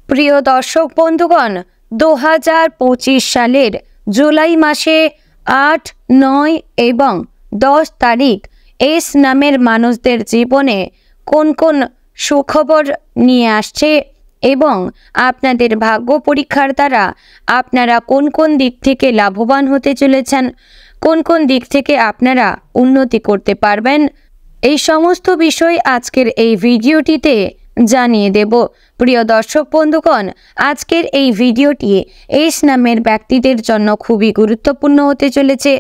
প্রিয় দর্শক বন্ধুগণ, 2025 সালের জুলাই মাসে 8, 9 এবং 10 তারিখ এস নামের মানুষদের জীবনে কোন কোন সুখবর নিয়ে আসছে এবং আপনাদের ভাগ্য পরীক্ষার দ্বারা আপনারা কোন কোন দিক থেকে লাভবান হতে চলেছেন, কোন কোন দিক থেকে আপনারা উন্নতি করতে পারবেন, এই সমস্ত বিষয় আজকের এই ভিডিওটিতে জানিয়ে দেব। প্রিয় দর্শক বন্ধুগণ, আজকের এই ভিডিওটি এস নামের ব্যক্তিদের জন্য খুবই গুরুত্বপূর্ণ হতে চলেছে।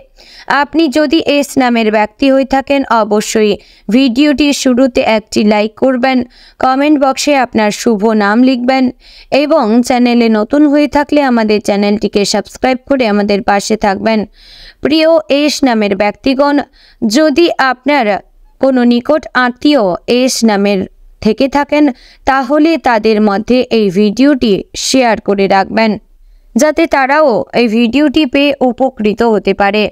আপনি যদি এস নামের ব্যক্তি হয়ে থাকেন, অবশ্যই ভিডিওটির শুরুতে একটি লাইক করবেন, কমেন্ট বক্সে আপনার শুভ নাম লিখবেন এবং চ্যানেলে নতুন হয়ে থাকলে আমাদের চ্যানেলটিকে সাবস্ক্রাইব করে আমাদের পাশে থাকবেন। প্রিয় এস নামের ব্যক্তিগণ, যদি আপনার কোনো নিকট আত্মীয় এস নামের থেকে থাকেন, তাহলে তাদের মধ্যে এই ভিডিওটি শেয়ার করে রাখবেন, যাতে তারাও এই ভিডিওটি পেয়ে উপকৃত হতে পারে।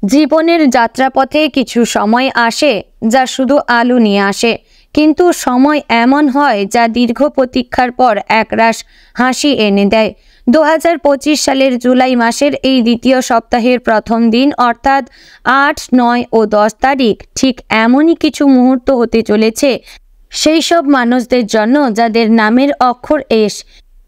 জীবনের যাত্রাপথে কিছু সময় আসে যা শুধু আলো নিয়ে আসে, কিন্তু সময় এমন হয় যা দীর্ঘ প্রতীক্ষার পর একরাশ হাসি এনে দেয়। 2025 সালের জুলাই মাসের এই দ্বিতীয় সপ্তাহের প্রথম দিন অর্থাৎ 8, 9 ও 10 তারিখ ঠিক এমনই কিছু মুহূর্ত হতে চলেছে সেই সব মানুষদের জন্য যাদের নামের অক্ষর এস।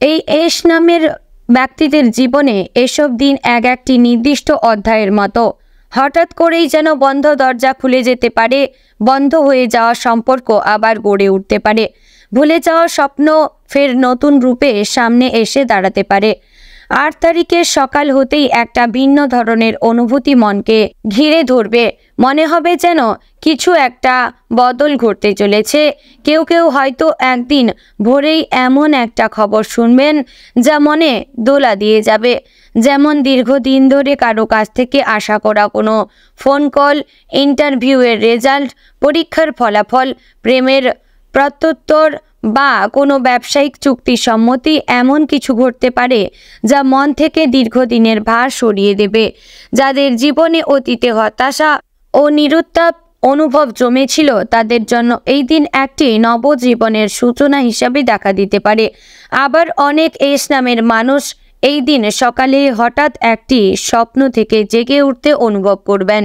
এই এস নামের ব্যক্তিদের জীবনে এসব দিন একটি নির্দিষ্ট অধ্যায়ের মতো। হঠাৎ করেই যেন বন্ধ দরজা খুলে যেতে পারে, বন্ধ হয়ে যাওয়া সম্পর্ক আবার গড়ে উঠতে পারে, ভুলে যাওয়া স্বপ্ন ফের নতুন রূপে সামনে এসে দাঁড়াতে পারে। 8 তারিখের সকাল হতেই একটা ভিন্ন ধরনের অনুভূতি মনকে ঘিরে ধরবে। মনে হবে যেন কিছু একটা বদল ঘটতে চলেছে। কেউ কেউ হয়তো একদিন ভোরেই এমন একটা খবর শুনবেন যা মনে দোলা দিয়ে যাবে, যেমন দীর্ঘদিন ধরে কারো কাছ থেকে আশা করা কোনো ফোন কল, ইন্টারভিউয়ের রেজাল্ট, পরীক্ষার ফলাফল, প্রেমের প্রত্যুত্তর বা কোনো ব্যবসায়িক চুক্তি সম্মতি। এমন কিছু ঘটতে পারে যা মন থেকে দীর্ঘদিনের ভার সরিয়ে দেবে। যাদের জীবনে অতীতে হতাশা ও নিরুত্তাপ অনুভব জমেছিল, তাদের জন্য এই দিন একটি নবজীবনের সূচনা হিসাবে দেখা দিতে পারে। আবার অনেক এস নামের মানুষ এই দিন সকালে হঠাৎ একটি স্বপ্ন থেকে জেগে উঠতে অনুভব করবেন,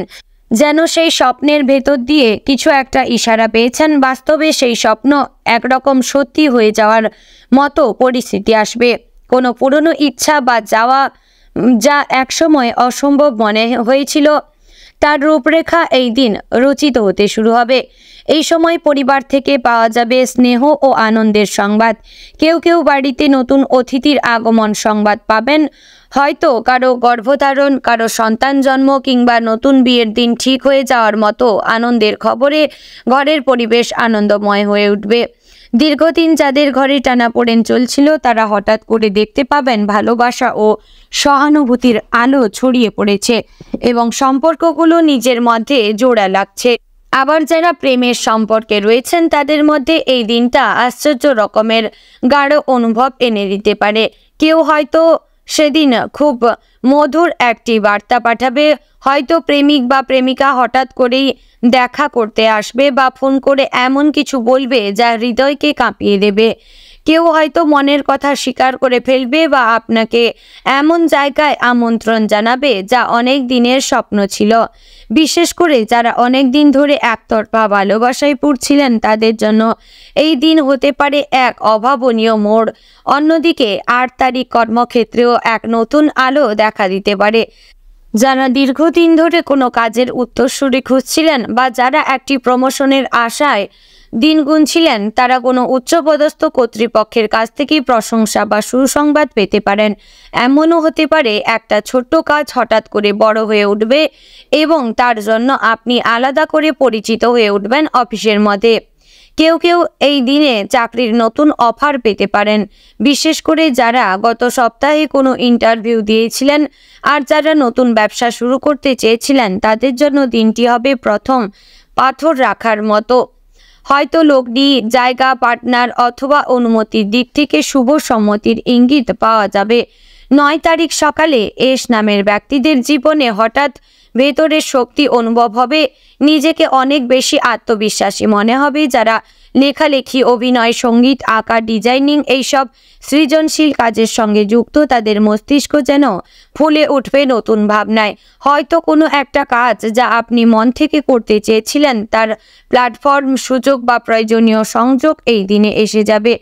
যেন সেই স্বপ্নের ভেতর দিয়ে কিছু একটা ইশারা পেয়েছেন। বাস্তবে সেই স্বপ্ন একরকম সত্যি হয়ে যাওয়ার মতো পরিস্থিতি আসবে। কোনো পুরনো ইচ্ছা বা যাওয়া যা একসময় অসম্ভব মনে হয়েছিল, তার রূপরেখা এই দিন রচিত হতে শুরু হবে। এই সময় পরিবার থেকে পাওয়া যাবে স্নেহ ও আনন্দের সংবাদ। কেউ কেউ বাড়িতে নতুন অতিথির আগমন সংবাদ পাবেন, হয়তো কারো গর্ভধারণ, কারো সন্তান জন্ম কিংবা নতুন বিয়ের দিন ঠিক হয়ে যাওয়ার মতো আনন্দের খবরে ঘরের পরিবেশ আনন্দময় হয়ে উঠবে। দীর্ঘদিন যাদের ঘরে টানাপোড়েন চলছিল, তারা হঠাৎ করে দেখতে পাবেন ভালোবাসা ও সহানুভূতির আলো ছড়িয়ে পড়েছে এবং সম্পর্কগুলো নিজের মধ্যে জোড়া লাগছে। আবার যারা প্রেমের সম্পর্কে রয়েছেন, তাদের মধ্যে এই দিনটা আশ্চর্য রকমের গাঢ় অনুভব এনে দিতে পারে। কেউ হয়তো সেদিন খুব মধুর একটি বার্তা পাঠাবে, হয়তো প্রেমিক বা প্রেমিকা হঠাৎ করেই দেখা করতে আসবে বা ফোন করে এমন কিছু বলবে যা হৃদয়কে কাঁপিয়ে দেবে। কেউ হয়তো মনের কথা স্বীকার করে ফেলবে বা আপনাকে এমন জায়গায় আমন্ত্রণ জানাবে যা অনেক দিনের স্বপ্ন ছিল। বিশেষ করে যারা অনেক দিন ধরে একতরফা ভালোবাসায় পড়ছিলেন, তাদের জন্য এই দিন হতে পারে এক অভাবনীয় মোড়। অন্যদিকে 8 তারিখ কর্মক্ষেত্রেও এক নতুন আলো দেখা দিতে পারে। যারা দীর্ঘদিন ধরে কোনো কাজের উত্তরসূরি খুঁজছিলেন বা যারা একটি প্রমোশনের আশায় দিন গুনছিলেন, তারা কোনো উচ্চপদস্থ কর্তৃপক্ষের কাছ থেকেই প্রশংসা বা সুসংবাদ পেতে পারেন। এমনও হতে পারে একটা ছোট্ট কাজ হঠাৎ করে বড় হয়ে উঠবে এবং তার জন্য আপনি আলাদা করে পরিচিত হয়ে উঠবেন অফিসের মধ্যে। কেউ কেউ এই দিনে চাকরির নতুন অফার পেতে পারেন, বিশেষ করে যারা গত সপ্তাহে কোনো ইন্টারভিউ দিয়েছিলেন আর যারা নতুন ব্যবসা শুরু করতে চেয়েছিলেন, তাদের জন্য দিনটি হবে প্রথম পাথর রাখার মতো। হয়তো লগ্নি, জায়গা, পার্টনার অথবা অনুমতির দিক থেকে শুভ সম্মতির ইঙ্গিত পাওয়া যাবে। 9 তারিখ সকালে এস নামের ব্যক্তিদের জীবনে হঠাৎ ভেতরের শক্তি অনুভব হবে, নিজেকে অনেক বেশি আত্মবিশ্বাসী মনে হবে। যারা লেখালেখি, অভিনয়, সঙ্গীত, আঁকা, ডিজাইনিং এইসব সৃজনশীল কাজের সঙ্গে যুক্ত, তাদের মস্তিষ্ক যেন ফুলে উঠবে নতুন ভাবনায়। হয়তো কোনো একটা কাজ যা আপনি মন থেকে করতে চেয়েছিলেন, তার প্ল্যাটফর্ম, সুযোগ বা প্রয়োজনীয় সংযোগ এই দিনে এসে যাবে।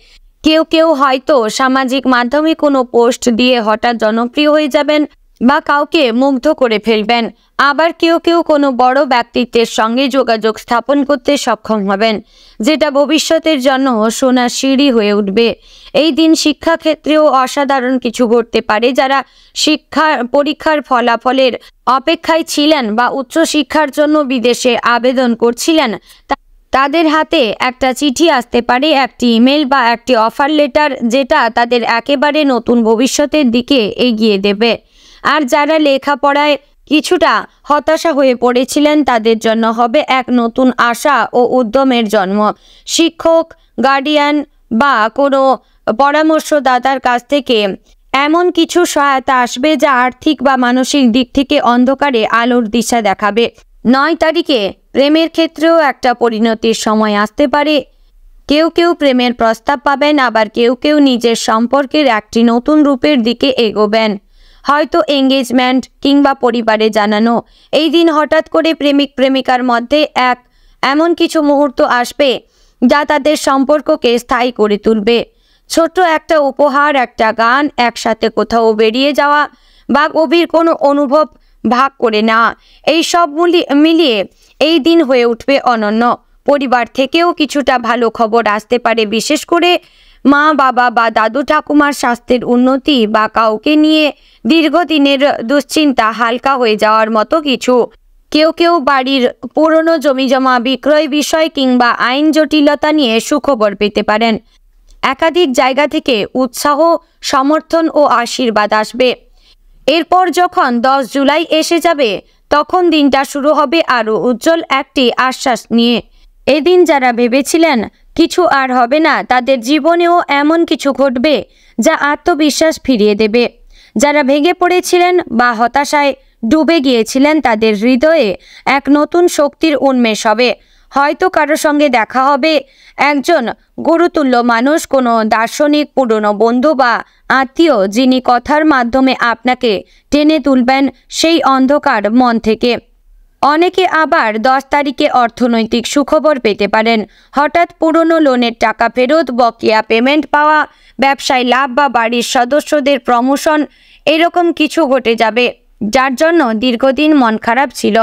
কেউ কেউ হয়তো সামাজিক মাধ্যমে কোনো পোস্ট দিয়ে হঠাৎ জনপ্রিয় হয়ে যাবেন বা কাউকে মুগ্ধ করে ফেলবেন। আবার কেউ কেউ কোনো বড় ব্যক্তিত্বের সঙ্গে যোগাযোগ স্থাপন করতে সক্ষম হবেন, যেটা ভবিষ্যতের জন্য সোনার সিঁড়ি হয়ে উঠবে। এই দিন শিক্ষাক্ষেত্রেও অসাধারণ কিছু ঘটতে পারে। যারা পরীক্ষার ফলাফলের অপেক্ষায় ছিলেন বা উচ্চশিক্ষার জন্য বিদেশে আবেদন করছিলেন, তাদের হাতে একটা চিঠি আসতে পারে, একটি ইমেল বা একটি অফার লেটার, যেটা তাদের একেবারে নতুন ভবিষ্যতের দিকে এগিয়ে দেবে। আর যারা লেখাপড়ায় কিছুটা হতাশা হয়ে পড়েছিলেন, তাদের জন্য হবে এক নতুন আশা ও উদ্যমের জন্ম। শিক্ষক, গার্ডিয়ান বা কোনো পরামর্শদাতার কাছ থেকে এমন কিছু সহায়তা আসবে যা আর্থিক বা মানসিক দিক থেকে অন্ধকারে আলোর দিশা দেখাবে। 9 তারিখে প্রেমের ক্ষেত্রেও একটা পরিণতির সময় আসতে পারে। কেউ কেউ প্রেমের প্রস্তাব পাবেন, আবার কেউ কেউ নিজের সম্পর্কের একটি নতুন রূপের দিকে এগোবেন, হয়তো এঙ্গেজমেন্ট কিংবা পরিবারে জানানো। এই দিন হঠাৎ করে প্রেমিক প্রেমিকার মধ্যে এমন কিছু মুহূর্ত আসবে যা তাদের সম্পর্ককে স্থায়ী করে তুলবে। ছোট্ট একটা উপহার, একটা গান, একসাথে কোথাও বেরিয়ে যাওয়া বা গভীর কোনো অনুভব ভাগ করে নেওয়া, এই সব মিলিয়ে এই দিন হয়ে উঠবে অনন্য। পরিবার থেকেও কিছুটা ভালো খবর আসতে পারে, বিশেষ করে মা বাবা বা দাদু ঠাকুমার স্বাস্থ্যের উন্নতি বা কাউকে নিয়ে দীর্ঘদিনের দুশ্চিন্তা হালকা হয়ে যাওয়ার মতো কিছু। কেউ কেউ বাড়ির পুরনো জমিজমা বিক্রয় বিষয় কিংবা আইন জটিলতা নিয়ে সুখবর পেতে পারেন। একাধিক জায়গা থেকে উৎসাহ, সমর্থন ও আশীর্বাদ আসবে। এরপর যখন 10 জুলাই এসে যাবে, তখন দিনটা শুরু হবে আরও উজ্জ্বল একটি আশ্বাস নিয়ে। এদিন যারা ভেবেছিলেন কিছু আর হবে না, তাদের জীবনেও এমন কিছু ঘটবে যা আত্মবিশ্বাস ফিরিয়ে দেবে। যারা ভেঙে পড়েছিলেন বা হতাশায় ডুবে গিয়েছিলেন, তাদের হৃদয়ে এক নতুন শক্তির উন্মেষ হবে। হয়তো কারো সঙ্গে দেখা হবে, একজন গুরুতুল্য মানুষ, কোনো দার্শনিক, পুরনো বন্ধু বা আত্মীয়, যিনি কথার মাধ্যমে আপনাকে টেনে তুলবেন সেই অন্ধকার মন থেকে। অনেকে আবার 10 তারিখে অর্থনৈতিক সুখবর পেতে পারেন। হঠাৎ পুরনো লোনের টাকা ফেরত, বকেয়া পেমেন্ট পাওয়া, ব্যবসায় লাভ বা বাড়ির সদস্যদের প্রমোশন, এরকম কিছু ঘটে যাবে যার জন্য দীর্ঘদিন মন খারাপ ছিল।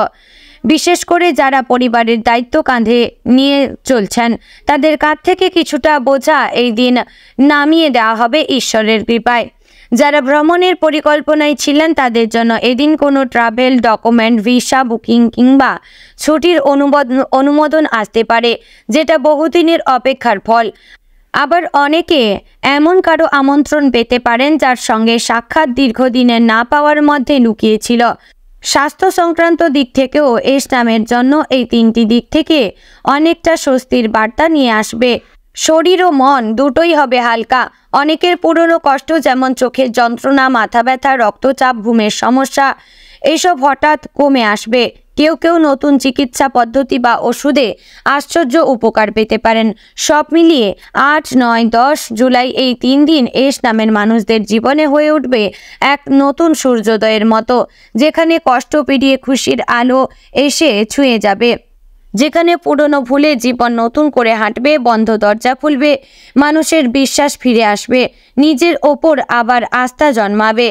বিশেষ করে যারা পরিবারের দায়িত্ব কাঁধে নিয়ে চলছেন, তাদের কাঁধ থেকে কিছুটা বোঝা এই দিন নামিয়ে দেওয়া হবে ঈশ্বরের কৃপায়। যারা ভ্রমণের পরিকল্পনায় ছিলেন, তাদের জন্য এদিন কোনো ট্রাভেল ডকুমেন্ট, ভিসা বুকিং কিংবা ছুটির অনুমোদন আসতে পারে, যেটা বহুদিনের অপেক্ষার ফল। আবার অনেকে এমন কারো আমন্ত্রণ পেতে পারেন যার সঙ্গে সাক্ষাৎ দীর্ঘদিনের না পাওয়ার মধ্যে লুকিয়েছিল। স্বাস্থ্য সংক্রান্ত দিক থেকেও এস নামের জন্য এই 3টি দিক থেকে অনেকটা স্বস্তির বার্তা নিয়ে আসবে। শরীর ও মন দুটোই হবে হালকা। অনেকের পুরনো কষ্ট, যেমন চোখের যন্ত্রণা, মাথা ব্যথা, রক্তচাপ, ঘুমের সমস্যা, এসব হঠাৎ কমে আসবে। কেউ কেউ নতুন চিকিৎসা পদ্ধতি বা ওষুধে আশ্চর্য উপকার পেতে পারেন। সব মিলিয়ে 8, 9, 10 জুলাই এই 3 দিন এস নামের মানুষদের জীবনে হয়ে উঠবে এক নতুন সূর্যোদয়ের মতো, যেখানে কষ্ট পেরিয়ে খুশির আলো এসে ছুঁয়ে যাবে, যেখানে পুরনো ভুলে জীবন নতুন করে হাঁটবে, বন্ধ দরজা খুলবে, মানুষের বিশ্বাস ফিরে আসবে, নিজের ওপর আবার আস্থা জন্মাবে।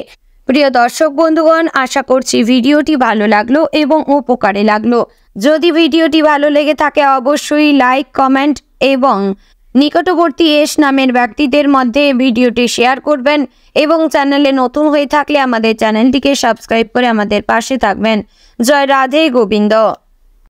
প্রিয় দর্শক বন্ধুগণ, আশা করছি ভিডিওটি ভালো লাগলো এবং উপকারে লাগলো। যদি ভিডিওটি ভালো লেগে থাকে অবশ্যই লাইক, কমেন্ট এবং নিকটবর্তী এস নামের ব্যক্তিদের মধ্যে ভিডিওটি শেয়ার করবেন এবং চ্যানেলে নতুন হয়ে থাকলে আমাদের চ্যানেলটিকে সাবস্ক্রাইব করে আমাদের পাশে থাকবেন। জয় রাধে গোবিন্দ।